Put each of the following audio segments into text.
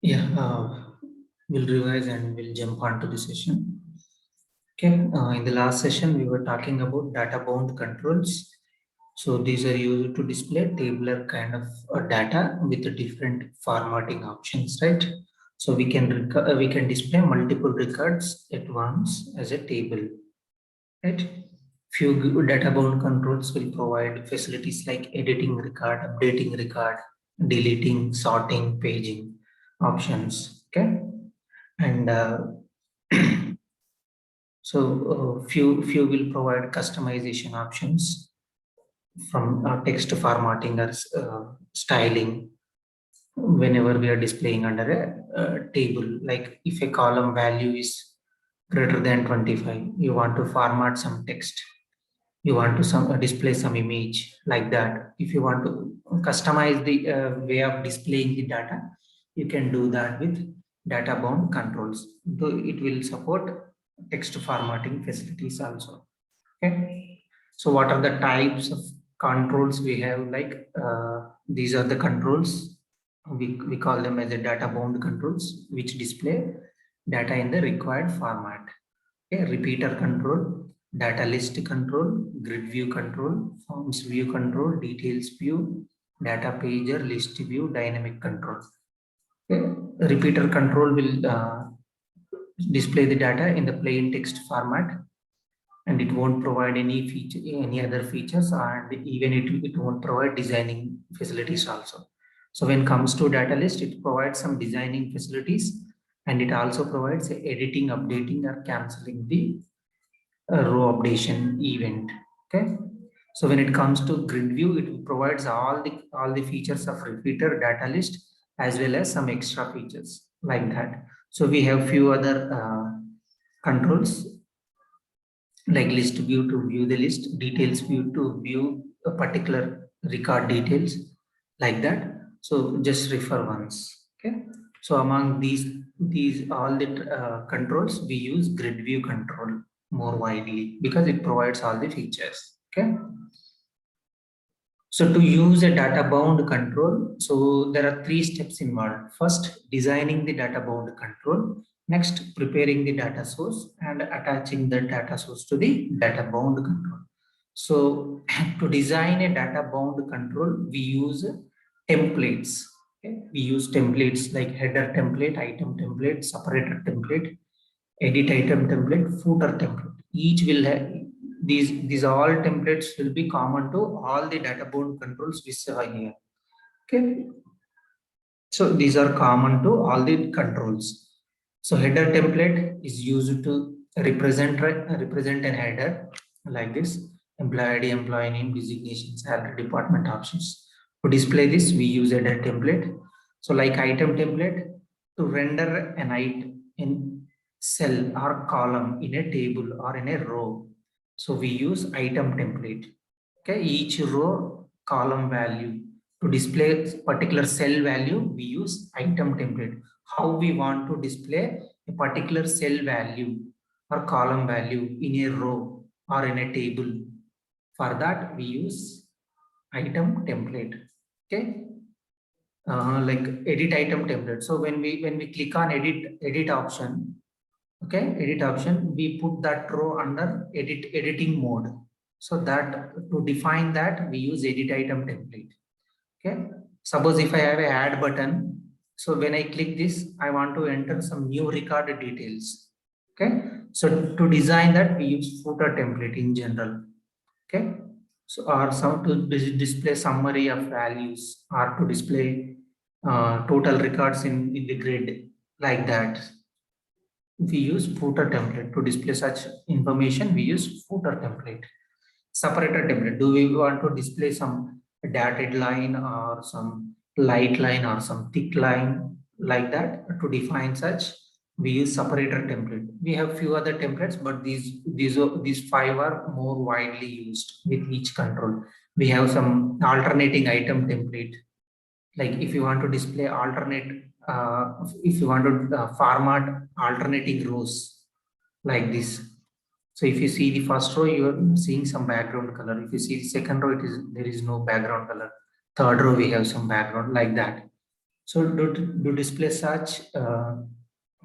Yeah, we'll revise and we'll jump onto the session. Okay, in the last session, we were talking about data bound controls. So these are used to display tabular kind of data with the different formatting options, right? So we can display multiple records at once as a table, right? Few data bound controls will provide facilities like editing record, updating record, deleting, sorting, paging options. Okay, and few will provide customization options from text formatting or styling whenever we are displaying under a table. Like if a column value is greater than 25, you want to format some text, you want to display some image like that. If you want to customize the way of displaying the data, you can do that with data bound controls, though it will support text formatting facilities also. Okay, so what are the types of controls we have? Like these are the controls, we call them as a data bound controls, which display data in the required format. Okay, repeater control, data list control, grid view control, forms view control, details view, data pager, list view, dynamic control. Okay, repeater control will display the data in the plain text format, and it won't provide any feature, any other features, and even it won't provide designing facilities also. So when it comes to data list, it provides some designing facilities, and it also provides editing, updating, or canceling the row updation event. Okay, so when it comes to grid view, it provides all the features of repeater, data list, as well as some extra features like that. So we have few other controls like list view to view the list, details view to view a particular record details like that. So just refer once. Okay, so among these all the controls, we use grid view control more widely because it provides all the features. Okay, so to use a data bound control, so there are three steps involved. First, designing the data bound control. Next, preparing the data source and attaching the data source to the data bound control. So to design a data bound control, we use templates. Okay? We use templates like header template, item template, separator template, edit item template, footer template. Each will have these all templates will be common to all the data bound controls we saw here. Okay, so these are common to all the controls. So header template is used to represent an header like this: employee ID, employee name, designation, salary, department options. To display this, we use header template. So like item template, to render an item in cell or column in a table or in a row, so we use item template. Okay, each row column value, to display particular cell value, we use item template. How we want to display a particular cell value or column value in a row or in a table, for that we use item template. Okay, like edit item template. So when we click on edit option, okay, edit option, we put that row under editing mode. So that to define that, we use edit item template. Okay, suppose if I have a add button, so when I click this, I want to enter some new record details. Okay, so to design that, we use footer template in general. Okay, so or some to display summary of values, or to display total records in the grid like that, we use footer template. To display such information, we use footer template. Separator template, do we want to display some dotted line or some light line or some thick line like that? To define such, we use separator template. We have few other templates, but these five are more widely used with each control. We have some alternating item template, like if you want to display alternate if you want to format alternating rows like this. So if you see the first row, you are seeing some background color. If you see the second row, there is no background color. Third row, we have some background like that. So to display such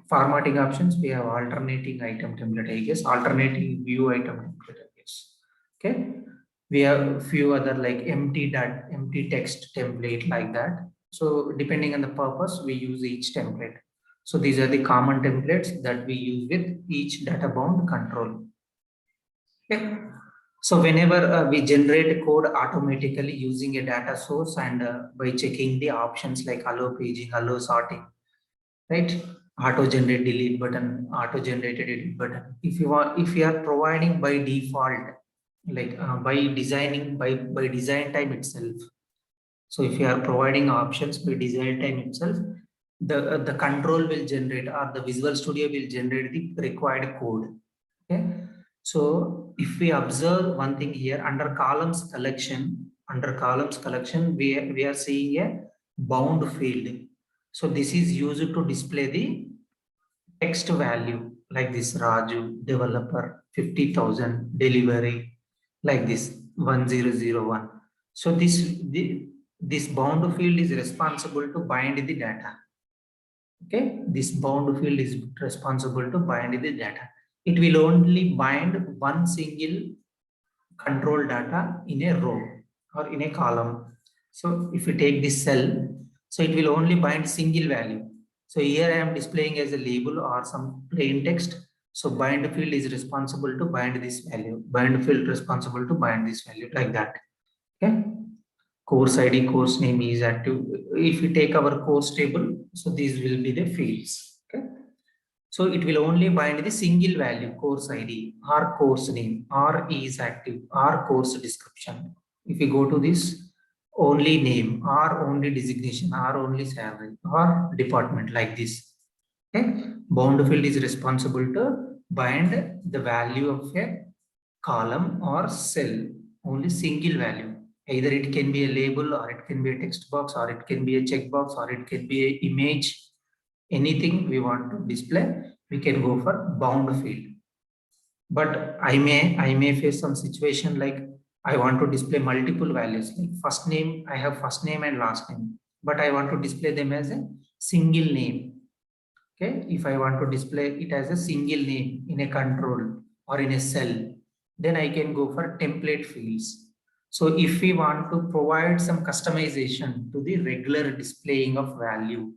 formatting options, we have alternating item template, I guess, alternating view item template, I guess. Okay. We have few other like empty text template like that. So depending on the purpose, we use each template. So these are the common templates that we use with each data bound control. Okay. So whenever we generate code automatically using a data source and by checking the options like allow paging, allow sorting, right? Auto generate delete button, auto generated edit button. If you want, if you are providing by default, like by designing by design time itself. So if you are providing options by design time itself, the control will generate or the Visual Studio will generate the required code. Okay. So if we observe one thing here under columns collection, we are seeing a bound field. So this is used to display the text value like this Raju, developer, 50,000, delivery, like this 1001. So this bound field is responsible to bind the data. Okay, this bound field is responsible to bind the data. It will only bind one single control data in a row or in a column. So if you take this cell, so it will only bind single value. So here I am displaying as a label or some plain text. So bind field is responsible to bind this value. Bind field responsible to bind this value like that. Okay. Course ID, course name is active. If we take our course table, so these will be the fields. Okay. So it will only bind the single value course ID or course name or is active or course description. If you go to this, only name or only designation or only salary or department like this. Okay. Bound field is responsible to bind the value of a column or cell, only single value. Either it can be a label or it can be a text box or it can be a checkbox or it can be an image. Anything we want to display, we can go for bound field. But I may face some situation like I want to display multiple values like first name, I have first name and last name, but I want to display them as a single name. Okay, if I want to display it as a single name in a control or in a cell, then I can go for template fields. So if we want to provide some customization to the regular displaying of value,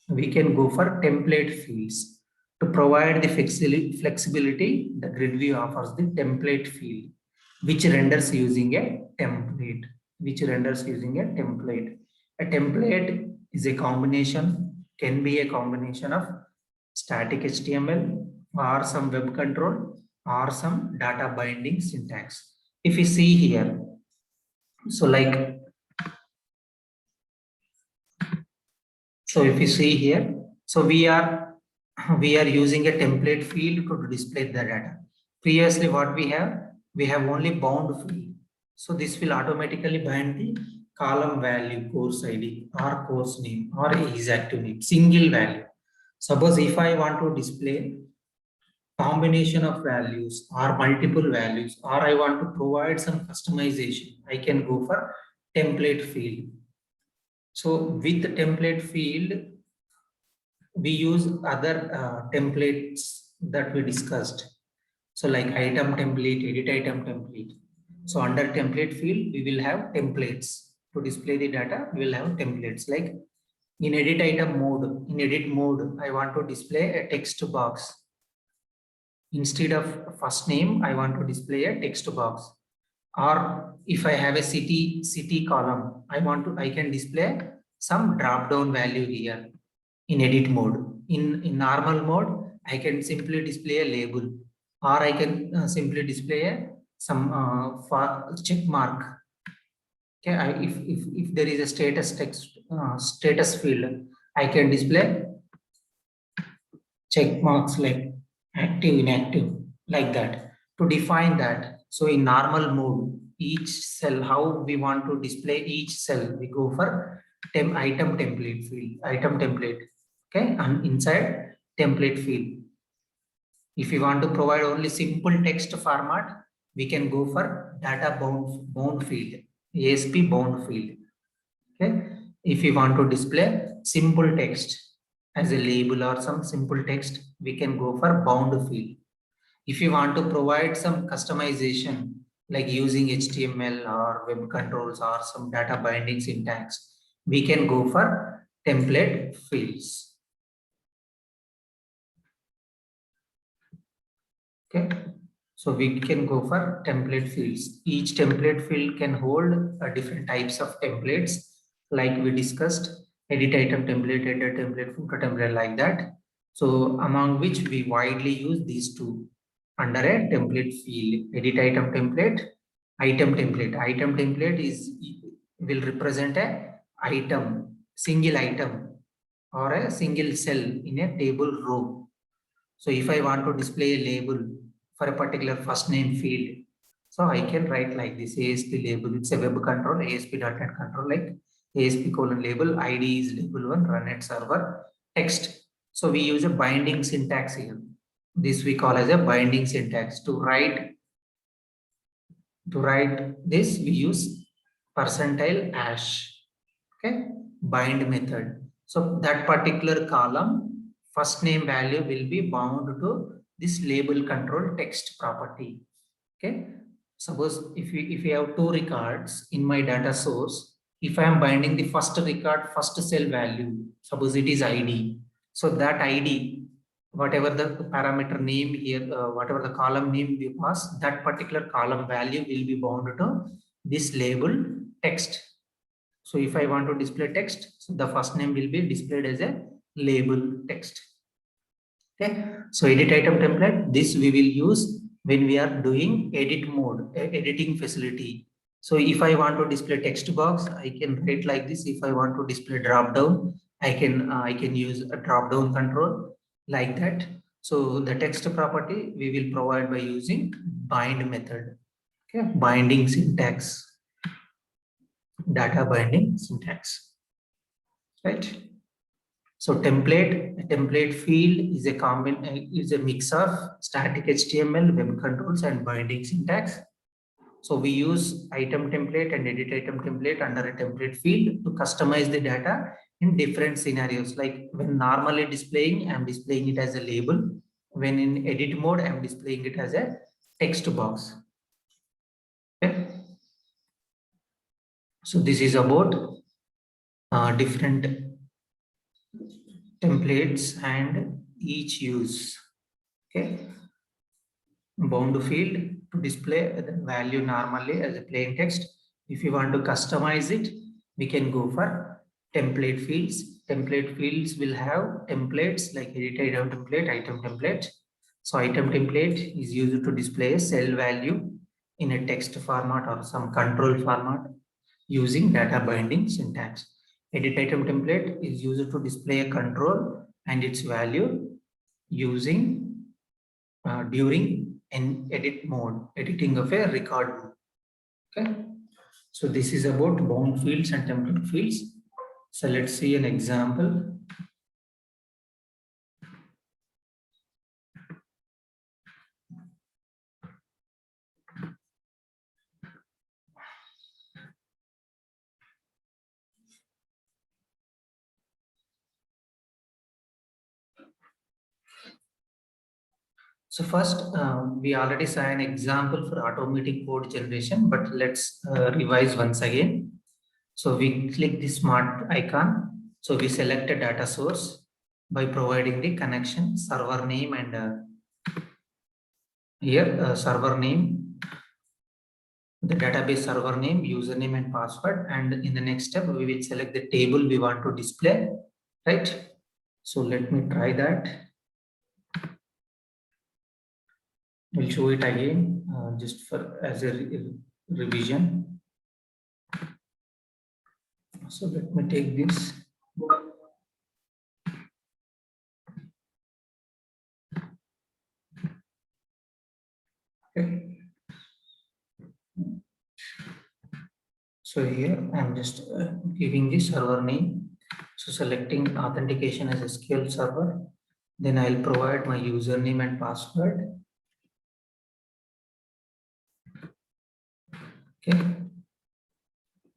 we can go for template fields. To provide the flexibility, the grid view offers the template field, which renders using a template, A template is a combination, can be a combination of static HTML or some web control or some data binding syntax. If you see here, so like, so if you see here, so we are using a template field to display the data. Previously, what we have only bound field. So this will automatically bind the column value, course ID or course name or is active name, single value. Suppose if I want to display combination of values or multiple values, or I want to provide some customization, I can go for template field. So with the template field, we use other templates that we discussed. So like item template, edit item template. So under template field, we will have templates. To display the data, we will have templates like in edit item mode. In edit mode, I want to display a text box. Instead of first name, I want to display a text box. Or if I have a city column, I can display some drop down value here in edit mode. In normal mode, I can simply display a label, or I can simply display some check mark. Okay, if there is a status text status field, I can display check marks like active, inactive, like that to define that. So in normal mode, each cell, how we want to display each cell, we go for item template field, item template. Okay, and inside template field. If we want to provide only simple text format, we can go for data bound field, ASP bound field. Okay, if we want to display simple text as a label or some simple text, we can go for bound field. If you want to provide some customization like using HTML or web controls or some data binding syntax, we can go for template fields. Okay, so we can go for template fields. Each template field can hold different types of templates, like we discussed: edit item template, header template, footer template, like that. So among which we widely use these two under a template field: edit item template, item template. Item template will represent a item, single item or a single cell in a table row. So if I want to display a label for a particular first name field, so I can write like this: ASP label. It's a web control, ASP.NET control, like ASP colon label, ID is label one, run at server, text. So we use a binding syntax here. This we call as a binding syntax. To write this, we use percentile hash. Okay, bind method. So that particular column, first name value will be bound to this label control text property. Okay, suppose if we have two records in my data source, if I am binding the first record first cell value, suppose it is ID. So that ID, whatever the parameter name here, whatever the column name we pass, that particular column value will be bound to this label text. So if I want to display text, so the first name will be displayed as a label text. Okay, so edit item template, this we will use when we are doing edit mode, editing facility. So if I want to display text box, I can write like this. If I want to display drop down, I can use a drop down control like that. So the text property we will provide by using bind method. Okay, binding syntax, data binding syntax, right? So template field is a mix of static HTML, web controls, and binding syntax. So we use item template and edit item template under a template field to customize the data in different scenarios. Like when normally displaying, I'm displaying it as a label. When in edit mode, I'm displaying it as a text box. Okay. So this is about different templates and each use. Okay, bound field to display the value normally as a plain text. If you want to customize it, we can go for template fields. Template fields will have templates like edit item template, item template. So item template is used to display a cell value in a text format or some control format using data binding syntax. Edit item template is used to display a control and its value using during an edit mode, editing of a record mode. Okay, so this is about bound fields and template fields. So let's see an example. So first, we already saw an example for automatic code generation, but let's revise once again. So we click the smart icon. So we select a data source by providing the connection, server name, and here server name, the database server name, username, and password. And in the next step, we will select the table we want to display, right? So let me try that. We'll show it again just for as a revision. So let me take this. Okay. So here I'm just giving the server name. So selecting authentication as SQL server. Then I'll provide my username and password. Okay.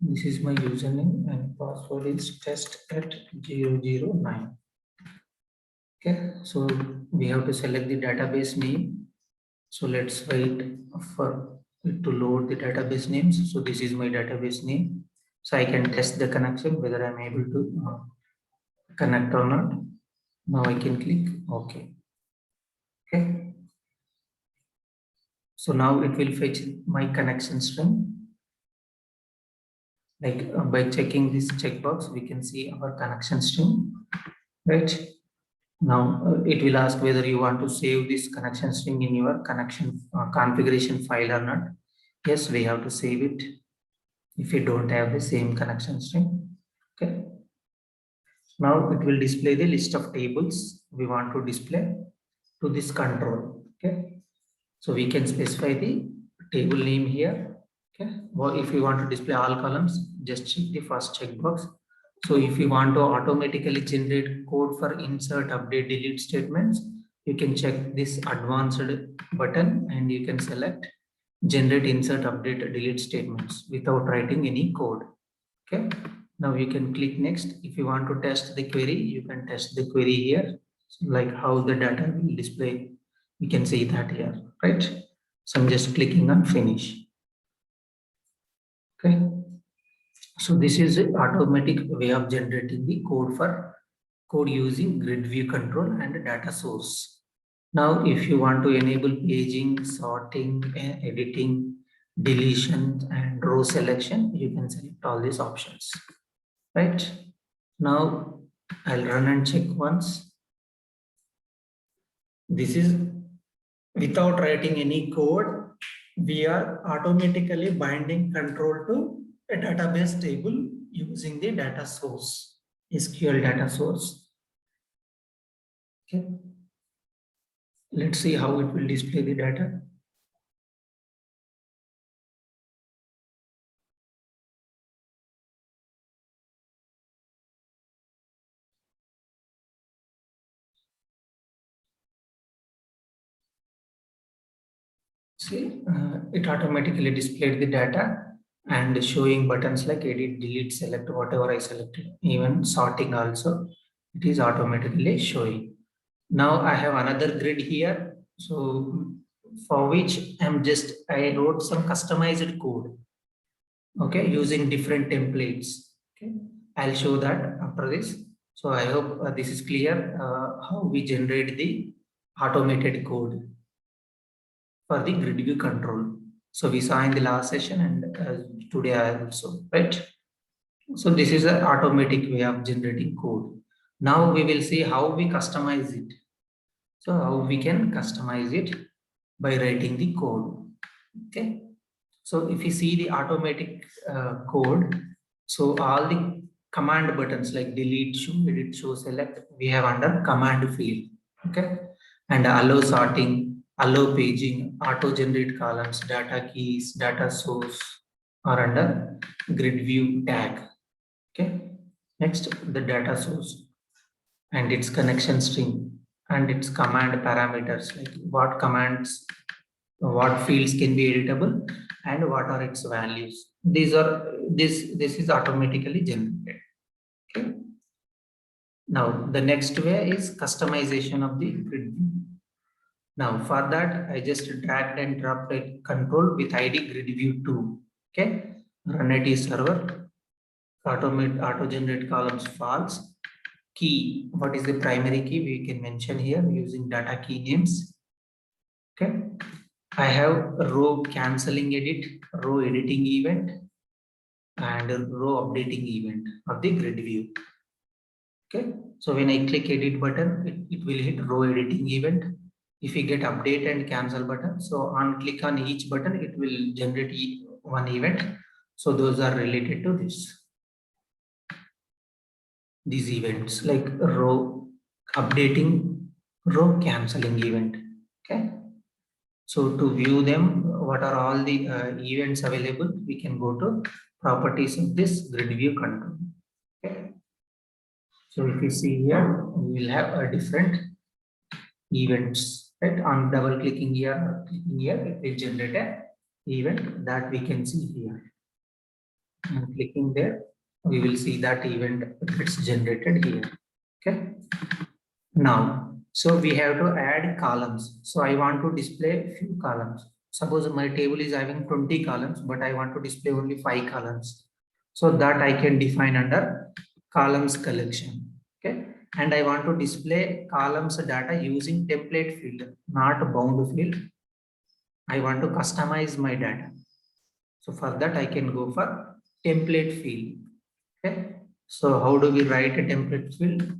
This is my username and password is test@009. Okay, so we have to select the database name. So let's wait for it to load the database names. So this is my database name. So I can test the connection whether I'm able to connect or not. Now I can click OK. Okay. So now it will fetch my connection string. Like by checking this checkbox, we can see our connection string, right? Now it will ask whether you want to save this connection string in your connection configuration file or not. Yes, we have to save it if you don't have the same connection string. Okay. Now it will display the list of tables we want to display to this control. Okay. So we can specify the table name here. Okay. Well, if you want to display all columns, just check the first checkbox. So if you want to automatically generate code for insert, update, delete statements, you can check this advanced button and you can select generate, insert, update, delete statements without writing any code. Okay. Now you can click next. If you want to test the query, you can test the query here, like how the data will display. You can see that here, right? So I'm just clicking on finish. Okay. So this is an automatic way of generating the code using grid view control and data source. Now, if you want to enable paging, sorting, editing, deletion, and row selection, you can select all these options, right? Now, I'll run and check once. This is without writing any code. We are automatically binding control to a database table using the data source, SQL data source. Okay. Let's see how it will display the data. See, it automatically displayed the data and showing buttons like edit, delete, select, whatever I selected, even sorting also, it is automatically showing. Now I have another grid here. So for which I wrote some customized code, okay, using different templates. Okay, I'll show that after this. So I hope this is clear how we generate the automated code for the grid view control. So we saw in the last session and today I also, right? So this is an automatic way of generating code. Now we will see how we customize it. So how we can customize it by writing the code. Okay. So if you see the automatic code, so all the command buttons like delete, show, edit, show, select, we have under command field. Okay. And allow sorting, allow paging, auto generate columns, data keys, data source are under grid view tag. Okay. Next, the data source and its connection string and its command parameters, like what commands, what fields can be editable and what are its values. This is automatically generated. Okay. Now the next way is customization of the grid view. Now for that, I just dragged and dropped a control with ID grid view 2. Okay. Run it server, auto generate columns false. Key, what is the primary key? We can mention here using data key names. Okay. I have row cancelling edit, row editing event, and row updating event of the grid view. Okay. So when I click edit button, it will hit row editing event. If you get update and cancel button, so on click on each button, it will generate one event. So those are related to this. These events like row updating, row cancelling event. Okay. So to view them, what are all the events available? We can go to properties of this grid view control. Okay. So if you see here, we will have a different events. Right? On double clicking here, it will generate an event that we can see here. I'm clicking there. We will see that event gets generated here. Okay. Now, so we have to add columns. So I want to display few columns. Suppose my table is having 20 columns, but I want to display only 5 columns. So that I can define under columns collection. Okay. And I want to display columns data using template field, not bound field. I want to customize my data. So for that, I can go for template field. Okay. So how do we write a template field?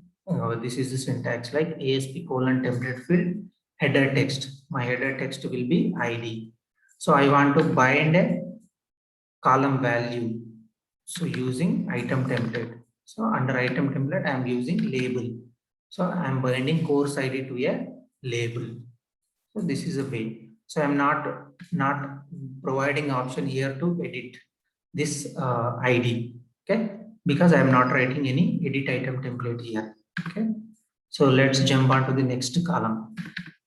This is the syntax like ASP colon template field header text. My header text will be ID. So I want to bind a column value. So using item template. So under item template, I am using label. So I am binding course ID to a label. So this is a way. So I'm not providing option here to edit this ID. Okay, because I am not writing any edit item template here. Okay, so let's jump on to the next column.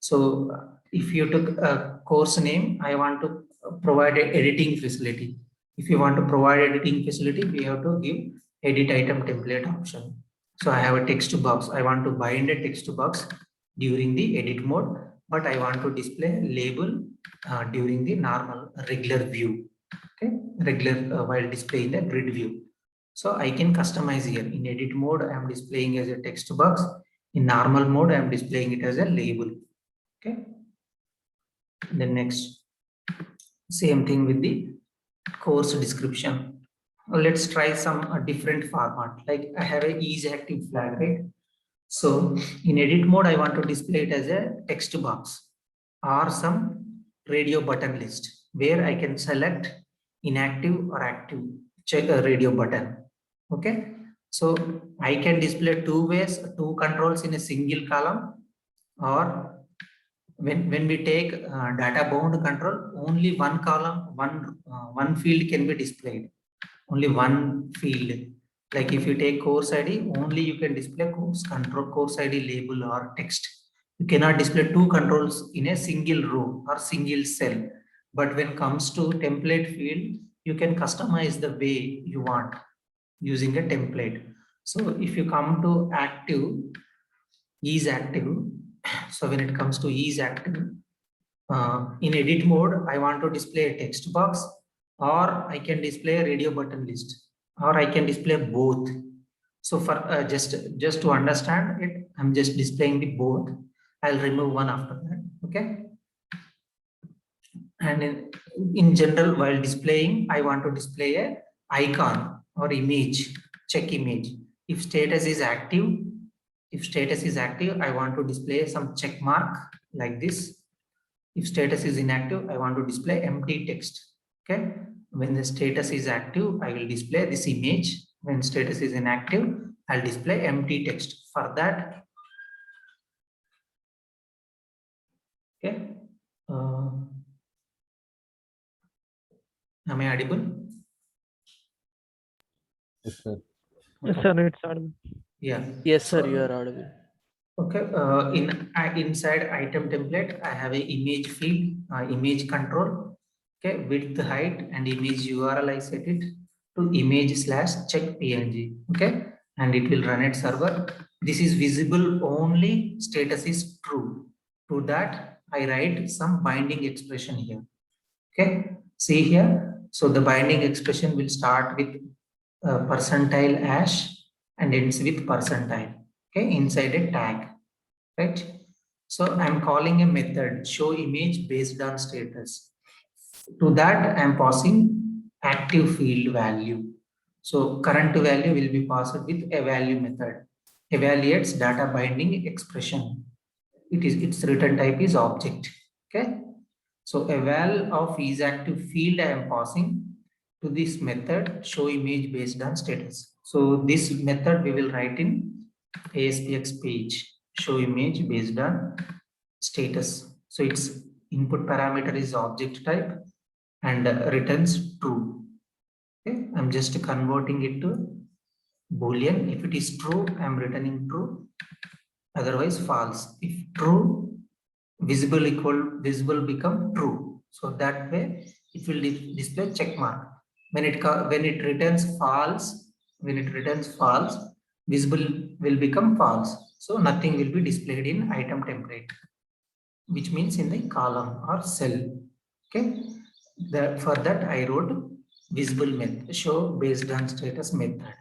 So if you took a course name, I want to provide an editing facility. If you want to provide editing facility, we have to give edit item template option. So I have a text box. I want to bind a text box during the edit mode, but I want to display label during the normal regular view. Okay, regular while displaying the grid view. So I can customize here. In edit mode, I am displaying as a text box. In normal mode, I am displaying it as a label. Okay. Then next, same thing with the course description. Let's try some different format. Like I have a is active flag, right? So in edit mode, I want to display it as a text box or some radio button list where I can select inactive or active check a radio button. Okay. So I can display two ways, two controls in a single column, or when we take data bound control, only one column, one field can be displayed, only one field. Like if you take course id, only you can display course control, course id label or text. You cannot display two controls in a single row or single cell. But when comes to template field, you can customize the way you want using a template. So if you come to active, is active. So when it comes to is active, in edit mode, I want to display a text box, or I can display a radio button list, or I can display both. So for just to understand it, I'm just displaying the both. I'll remove one after that. Okay. And in general, while displaying, I want to display a icon or image, check image. If status is active, I want to display some check mark like this. If status is inactive, I want to display empty text. Okay. When the status is active, I will display this image. When status is inactive, I'll display empty text. For that, okay. Am I audible? Yes, sir. Yes, sir, it's audible. Yeah. Yes, sir, you are audible. Okay. Inside item template, I have a image field, image control. Okay, width, height, and image URL. I set it to image/check png. Okay, and it will run at server. This is visible only status is true. To that, I write some binding expression here. Okay, see here. So the binding expression will start with percentile hash and ends with percentile. Okay, inside a tag, right? So I'm calling a method show image based on status. To that, I'm passing active field value. So current value will be passed with a value method. Evaluates data binding expression. Its return type is object. Okay. So eval of is active field I am passing to this method show image based on status. So this method we will write in ASPX page show image based on status. So its input parameter is object type and returns true. Okay, I'm just converting it to Boolean. If it is true, I'm returning true. Otherwise, false. If true, visible become true. So that way, it will display check mark. When it returns false, visible will become false. So nothing will be displayed in item template, which means in the column or cell. Okay. For that I wrote visible method, show based on status method.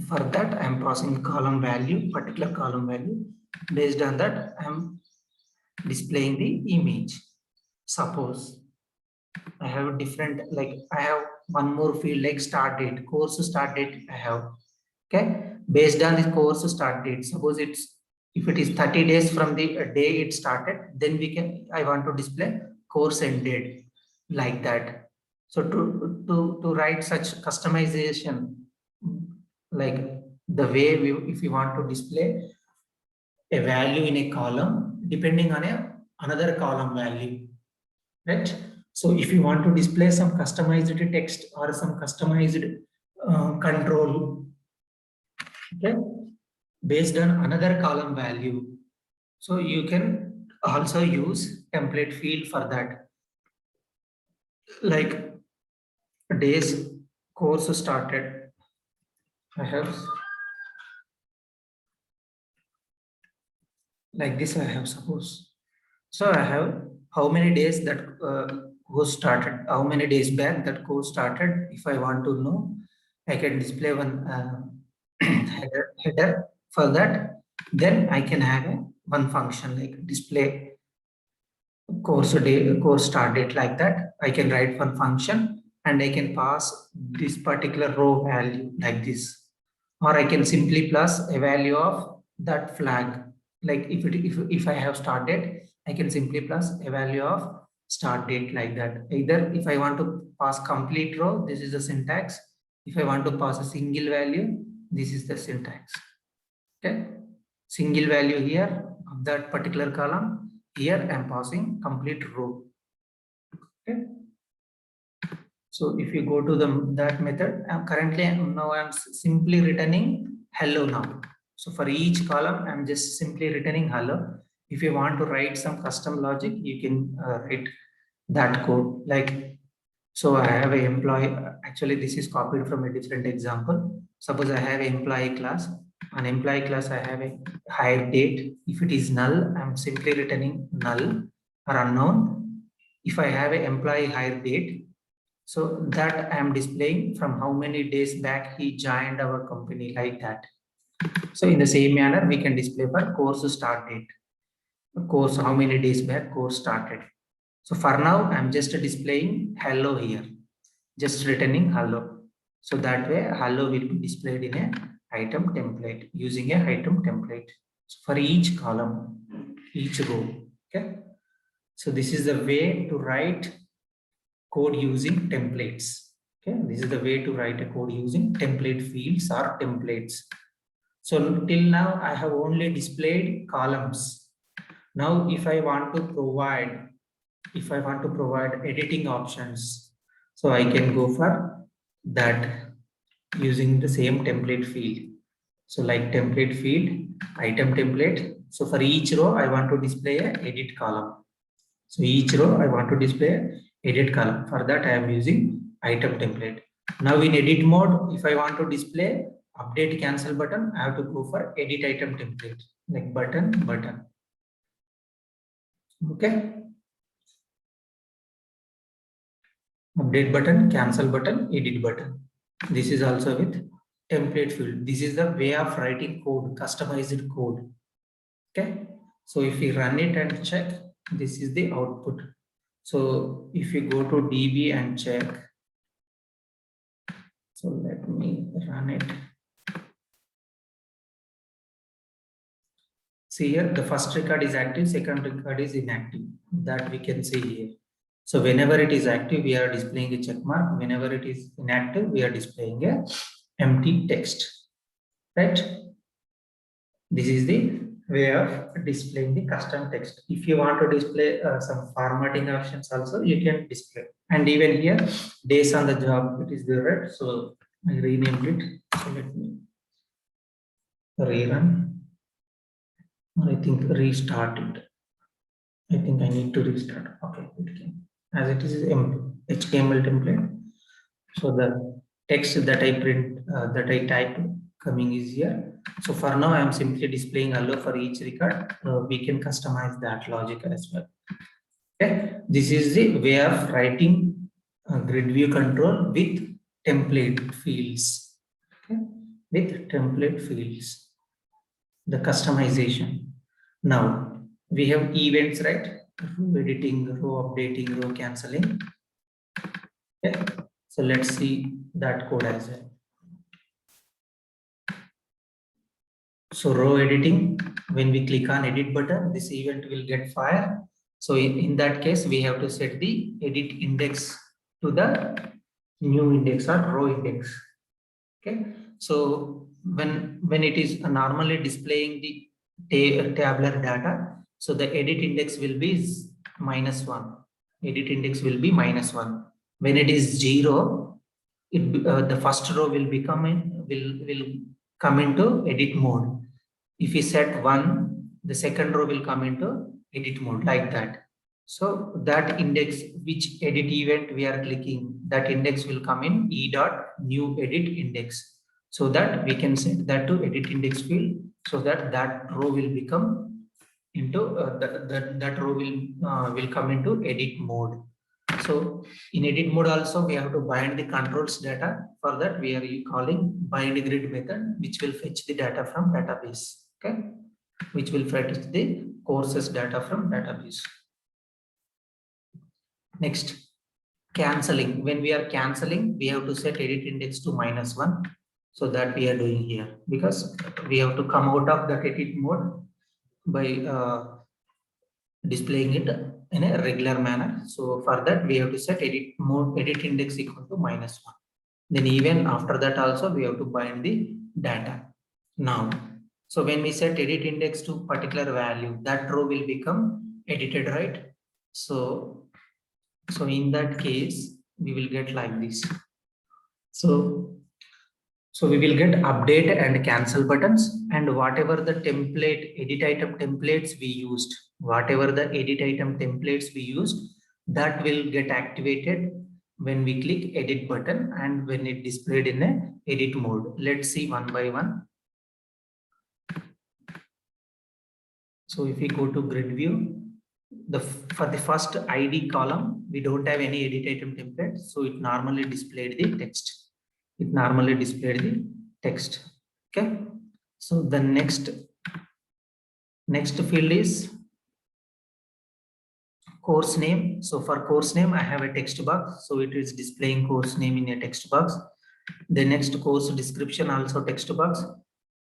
For that I am passing column value, particular column value. Based on that I am displaying the image. Suppose I have different, like I have one more field like start date, course start date I have. Okay. Based on this course start date, suppose if it is 30 days from the day it started, then I want to display course end date like that. So to write such customization, like the way if you want to display a value in a column depending on another column value, right? So if you want to display some customized text or some customized control, okay, based on another column value, so you can also use template field for that. Like days course started, I have like this. I have suppose. So I have how many days that course started, how many days back that course started. If I want to know, I can display one header for that. Then I can have one function like display course start date like that. I can write one function and I can pass this particular row value like this, or I can simply plus a value of that flag. Like if I have start date, I can simply plus a value of start date like that. Either if I want to pass complete row, this is the syntax. If I want to pass a single value, this is the syntax. Okay, single value here of that particular column. Here I am passing complete row. Okay. So if you go to that method, now I'm simply returning hello now. So for each column, I'm just simply returning hello. If you want to write some custom logic, you can write that code. Like, so I have an employee. Actually, this is copied from a different example. Suppose I have an employee class. An employee class, I have a hire date. If it is null, I'm simply returning null or unknown. If I have an employee hire date, so that I am displaying from how many days back he joined our company like that. So in the same manner, we can display for course start date. Course, how many days back course started. So for now, I'm just displaying hello here, just returning hello. So that way, hello will be displayed in a item template using a item template. So for each column, each row. Okay. So this is the way to write code using templates. Okay, this is the way to write a code using template fields or templates. So till now I have only displayed columns. Now if I want to provide editing options, so I can go for that using the same template field. So like template field, item template. So for each row I want to display a edit column. So each row I want to display edit column. For that I am using item template. Now in edit mode, if I want to display update cancel button, I have to go for edit item template like button. Okay. Update button, cancel button, edit button. This is also with template field. This is the way of writing code, customized code. Okay. So if we run it and check, this is the output. So if you go to DB and check, so let me run it. See here, the first record is active, second record is inactive. That we can see here. So whenever it is active, we are displaying a check mark. Whenever it is inactive, we are displaying a empty text. Right? This is the way of displaying the custom text. If you want to display some formatting options also, you can display. And even here, days on the job, it is there, right? So I renamed it. So let me rerun. I think restart it. I think I need to restart. Okay, it can. As it is HTML template. So the text that I print, that I type coming is here. So for now, I am simply displaying hello for each record. We can customize that logic as well. Okay, this is the way of writing grid view control with template fields. Okay, with template fields, the customization. Now we have events, right? Row editing, row updating, row cancelling. Okay, so let's see that code as well. So row editing, when we click on edit button, this event will get fired. So in that case, we have to set the edit index to the new index or row index. Okay, so when it is normally displaying the tabular data, so the edit index will be -1. Edit index will be -1. When it is 0, the first row will become will come into edit mode. If we set 1, the second row will come into edit mode, like that. So that index, which edit event we are clicking, that index will come in e dot new edit index, so that we can set that to edit index field, so that that row will become into that row will come into edit mode. So in edit mode also, we have to bind the controls data. For that, we are calling bind grid method, which will fetch the data from database. Okay, which will fetch the courses data from database. Next, cancelling. When we are cancelling, we have to set edit index to -1. So that we are doing here, because we have to come out of that edit mode by displaying it in a regular manner. So for that, we have to set edit mode, edit index equal to -1. Then even after that also, we have to bind the data. Now, so when we set edit index to particular value, that row will become edited, right? So in that case, we will get like this. So we will get update and cancel buttons, and whatever the template edit item templates we used, that will get activated when we click edit button and when it displayed in a edit mode. Let's see one by one. So if we go to grid view, for the first ID column, we don't have any edit item template, so it normally displayed the text. Okay, so the next field is course name. So for course name, I have a text box, so it is displaying course name in a text box. The next course description also text box.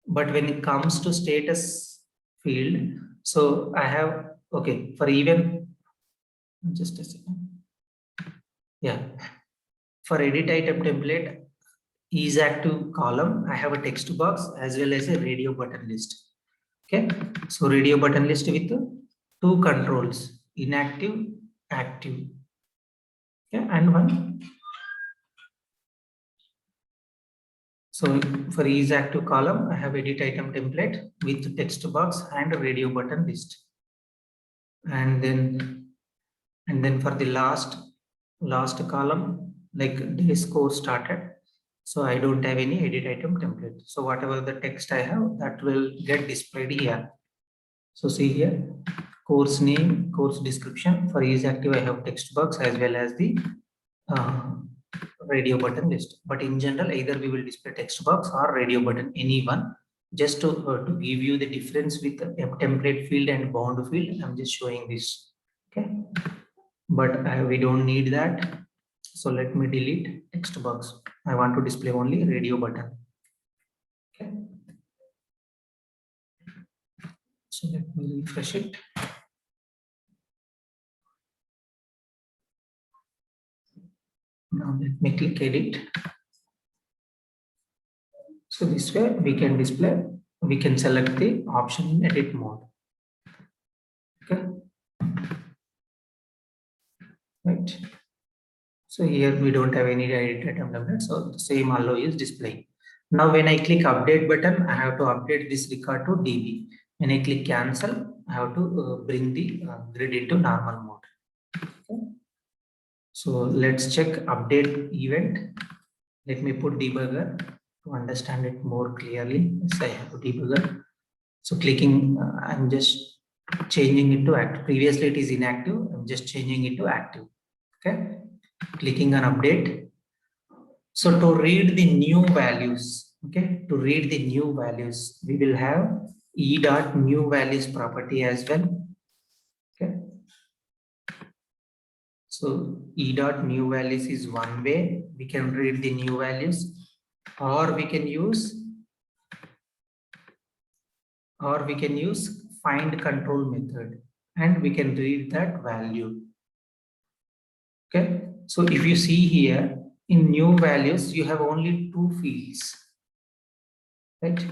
But when it comes to status field, so I have, okay, for even, just a second. Yeah, for edit item template is active column, I have a text box as well as a radio button list. Okay, so radio button list with two controls, inactive, active. Okay, and one. So for each active column, I have edit item template with text box and radio button list. And then for the last column, like days course started, so I don't have any edit item template. So whatever the text I have, that will get displayed here. So see here, course name, course description. For each active, I have text box as well as the radio button list. But in general, either we will display text box or radio button, any one. Just to give you the difference with the template field and bound field, I'm just showing this. Okay, but we don't need that. So let me delete text box. I want to display only radio button. Okay. So let me refresh it. Now let me click edit. So this way we can display, we can select the option in edit mode. Okay. Right. So here we don't have any edit item template. So the same allow is displaying. Now when I click update button, I have to update this record to DB. When I click cancel, I have to bring the grid into normal mode. Okay. So let's check update event. Let me put debugger to understand it more clearly. Yes, I have a debugger. So clicking, I'm just changing it to active. Previously it is inactive. I'm just changing it to active. Okay. Clicking on update. So to read the new values, okay, to read the new values, we will have e.new values property as well. Okay. So e.new values is one way we can read the new values, or we can use find control method and we can read that value. Okay. So if you see here in new values, you have only two fields, right?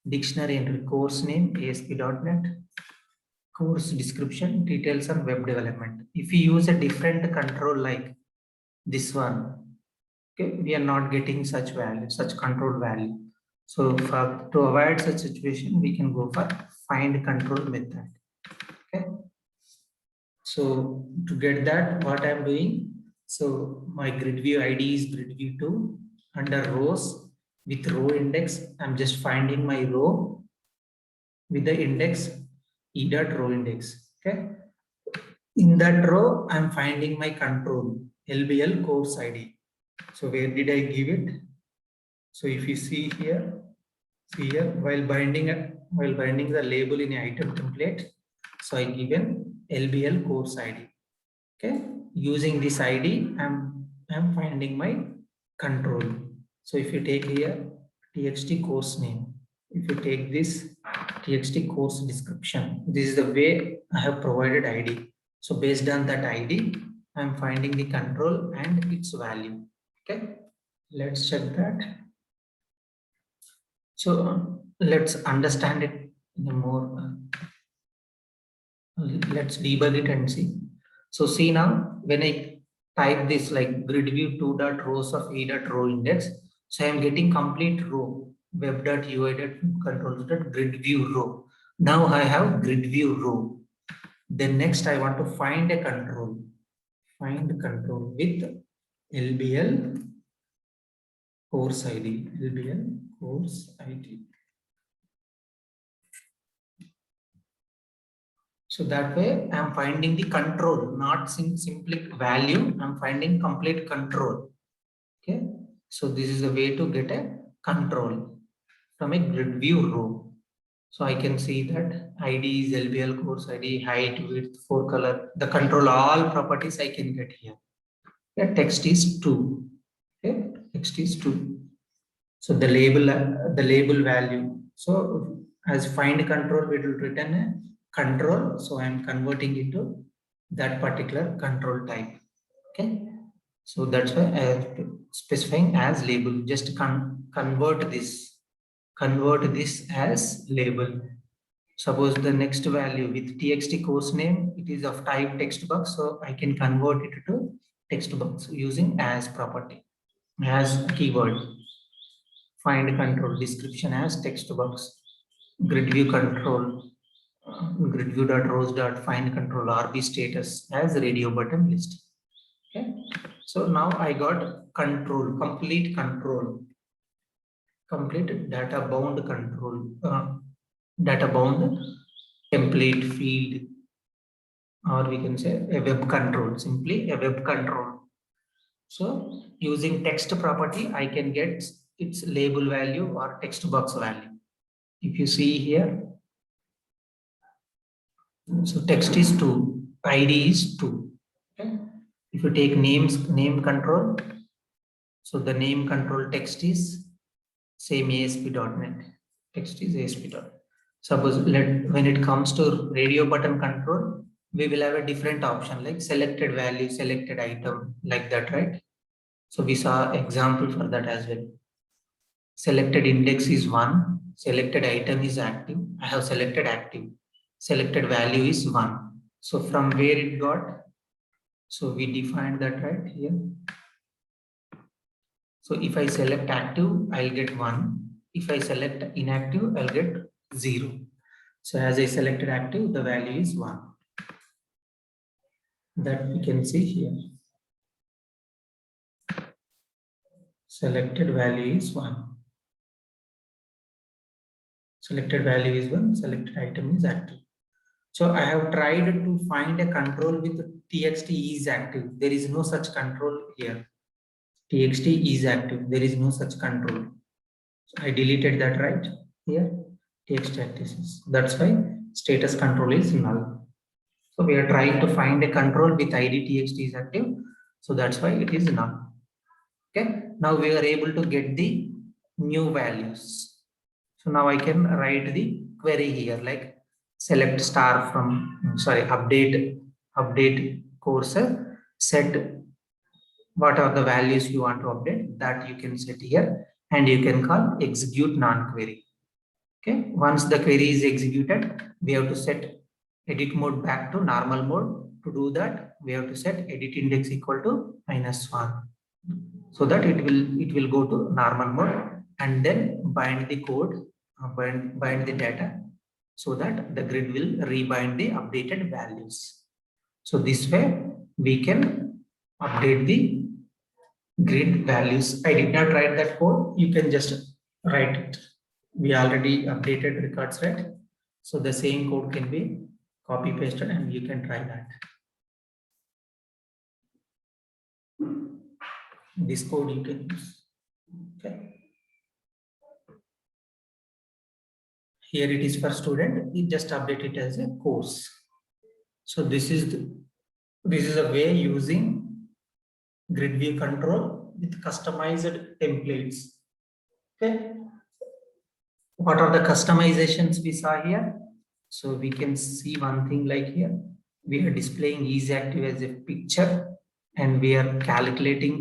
Dictionary entry, course name, ASP.NET, course description, details on web development. If you use a different control like this one, okay, we are not getting such value, such control value. So to avoid such situation, we can go for find control method. Okay. So to get that, what I'm doing, so my grid view ID is grid view 2. Under rows with row index, I'm just finding my row with the index e.row index. Okay. In that row, I'm finding my control LBL course ID. So where did I give it? So if you see here, while binding the label in an item template, so I given LBL course ID. Okay, using this ID, I'm finding my control. So if you take here txt course name, if you take this txt course description, this is the way I have provided ID. So based on that ID, I'm finding the control and its value. Okay, let's check that. So let's understand it in a more. Let's debug it and see. So see now, when I type this like grid view 2.rows of e.row index, so I am getting complete row web.ui.controls.grid view row. Now I have grid view row. Then next I want to find a control. Find control with LBL course ID. LBL course ID. So that way I'm finding the control, not simply value. I'm finding complete control. Okay. So this is a way to get a control from a grid view row. So I can see that ID is LBL course ID, height, width, forecolor, the control, all properties I can get here. Yeah, text is 2. Okay. Text is 2. So the label value. So as find control, we will return a control. So I am converting it to that particular control type. Okay. So that's why I am specifying as label. Just convert this as label. Suppose the next value with txt course name, it is of type text box. So I can convert it to text box using as property, as keyword. Find control description as text box, grid view control, grid view.rows.find control RB status as radio button list. Okay. So now I got control, complete data bound control, data bound template field, or we can say a web control, simply a web control. So using text property, I can get its label value or text box value. If you see here, so text is 2, ID is 2. Okay. If you take name control, so the name control text is same ASP.NET. Text is ASP.NET. Suppose when it comes to radio button control, we will have a different option like selected value, selected item, like that, right? So we saw example for that as well. Selected index is 1, selected item is active. I have selected active. Selected value is 1. So from where it got? So we defined that right here. So if I select active, I'll get 1. If I select inactive, I'll get 0. So as I selected active, the value is 1. That we can see here. Selected value is 1. Selected value is 1. Selected item is active. So I have tried to find a control with txt is active. There is no such control here. Txt is active. There is no such control. So I deleted that right here. Txt active. That's why status control is null. So we are trying to find a control with id txt is active. So that's why it is null. Okay. Now we are able to get the new values. So now I can write the query here like select star from update cursor, set what are the values you want to update, that you can set here, and you can call execute non-query. Okay, once the query is executed, we have to set edit mode back to normal mode. To do that, we have to set edit index equal to -1, so that it will go to normal mode, and then bind the code, bind the data, so that the grid will rebind the updated values. So this way we can update the grid values. I did not write that code. You can just write it. We already updated records, right? So the same code can be copy pasted and you can try that. This code you can use. Okay. Here it is for student. You just update it as a course. So this is a way using grid view control with customized templates. Okay. What are the customizations we saw here? So we can see one thing like here. We are displaying is active as a picture, and we are calculating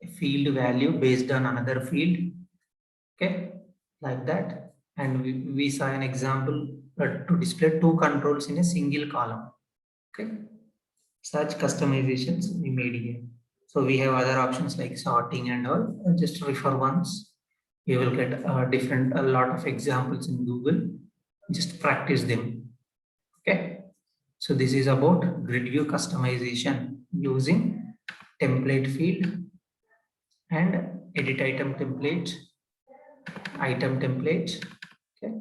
a field value based on another field. Okay, like that. And we saw an example to display two controls in a single column. Okay, such customizations we made here. So we have other options like sorting and all. Just refer once. You will get a lot of examples in Google. Just practice them. Okay. So this is about grid view customization using template field and edit item template, item template. Okay.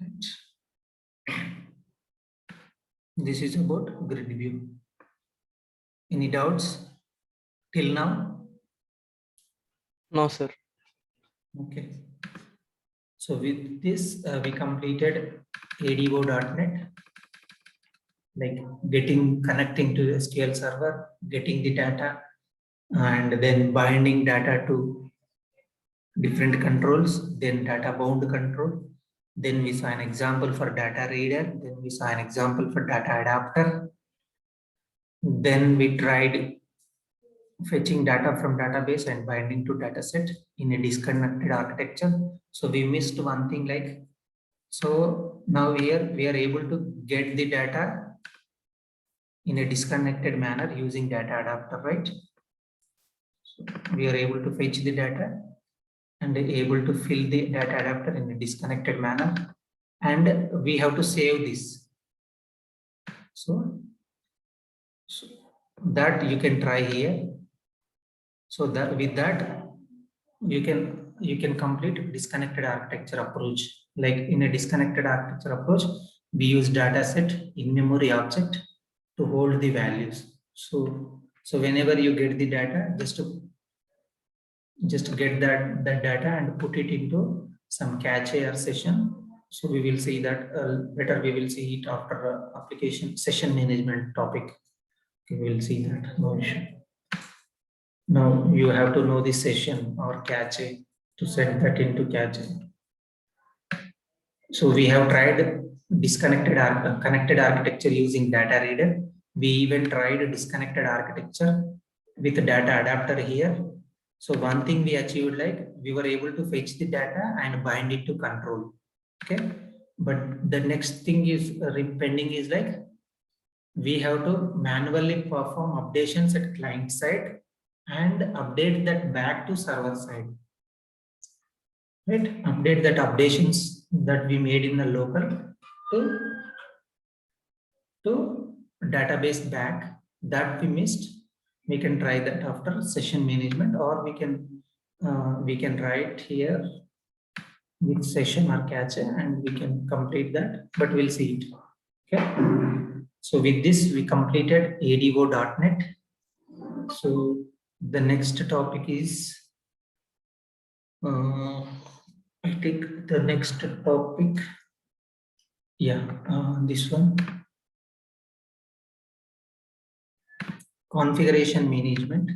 Right. This is about grid view. Any doubts till now? No, sir. Okay. So with this, we completed ADO.NET, like connecting to SQL server, getting the data, and then binding data to different controls, then data bound control. Then we saw an example for data reader. Then we saw an example for data adapter. Then we tried fetching data from database and binding to dataset in a disconnected architecture. So we missed one thing like, so now here we are able to get the data in a disconnected manner using data adapter, right? So we are able to fetch the data and able to fill the data adapter in a disconnected manner, and we have to save this. So that you can try here. So that with that you can complete disconnected architecture approach. Like in a disconnected architecture approach, we use data set in memory object to hold the values. So whenever you get the data, just get that data and put it into some cache or session. So we will see that better. We will see it after application session management topic. We will see that, no issue. Now you have to know the session or cache to set that into cache. So we have tried connected architecture using data reader. We even tried a disconnected architecture with data adapter here. So one thing we achieved, like we were able to fetch the data and bind it to control. Okay, but the next thing is pending is like we have to manually perform updations at client side and update that back to server side. Right, update that updations that we made in the local to database back that we missed, we can try that after session management, or we can write here with session or cache and we can complete that, but we'll see it. Okay. So with this, we completed ADO.NET. So the next topic is, I think the next topic, this one, configuration management,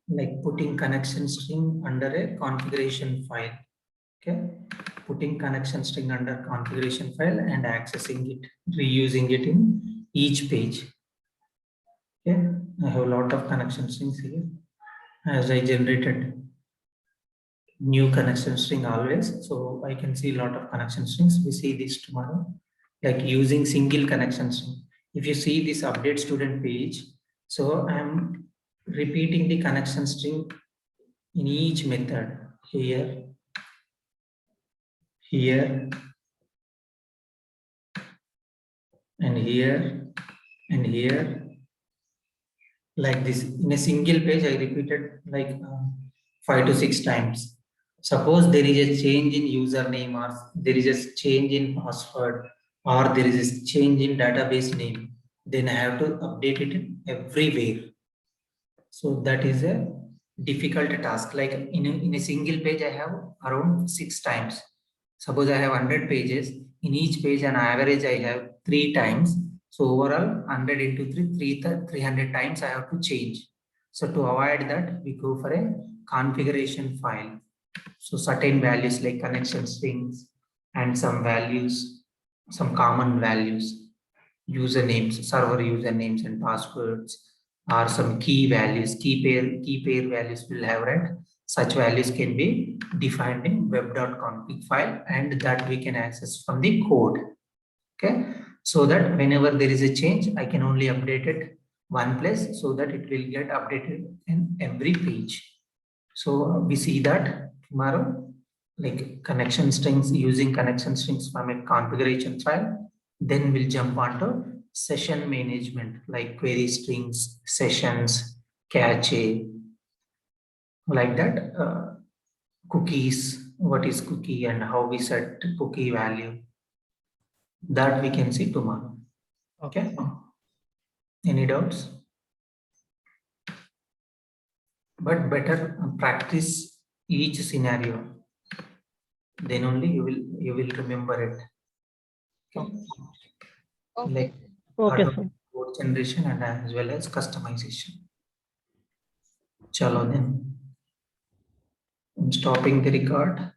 like putting connection string under a configuration file. Okay, putting connection string under configuration file and accessing it, reusing it in each page. Okay, I have a lot of connection strings here as I generated new connection string always, so I can see a lot of connection strings. We see this tomorrow, like using single connection string. If you see this update student page, so I'm repeating the connection string in each method, here, here, and here, and here, like this. In a single page, I repeated like 5 to 6 times. Suppose there is a change in username, or there is a change in password, or there is a change in database name, then I have to update it everywhere. So that is a difficult task. Like in a single page, I have around 6 times. Suppose I have 100 pages. In each page, on average, I have 3 times. So overall, 100 into 300 times I have to change. So to avoid that, we go for a configuration file. So certain values like connection strings and some values, some common values, usernames, server usernames and passwords, or some key values, key pair values will have, right? Such values can be defined in web.config file, and that we can access from the code. Okay, so that whenever there is a change, I can only update it one place, so that it will get updated in every page. So we see that tomorrow, like connection strings, using connection strings from a configuration file. Then we'll jump onto session management, like query strings, sessions, cache, like that. Cookies, what is cookie and how we set cookie value, that we can see tomorrow. Okay, any doubts? But better practice each scenario, then only you will remember it. Okay. Okay. Like Okay, auto sir. code generation and as well as customization. Chalo then. I'm stopping the record.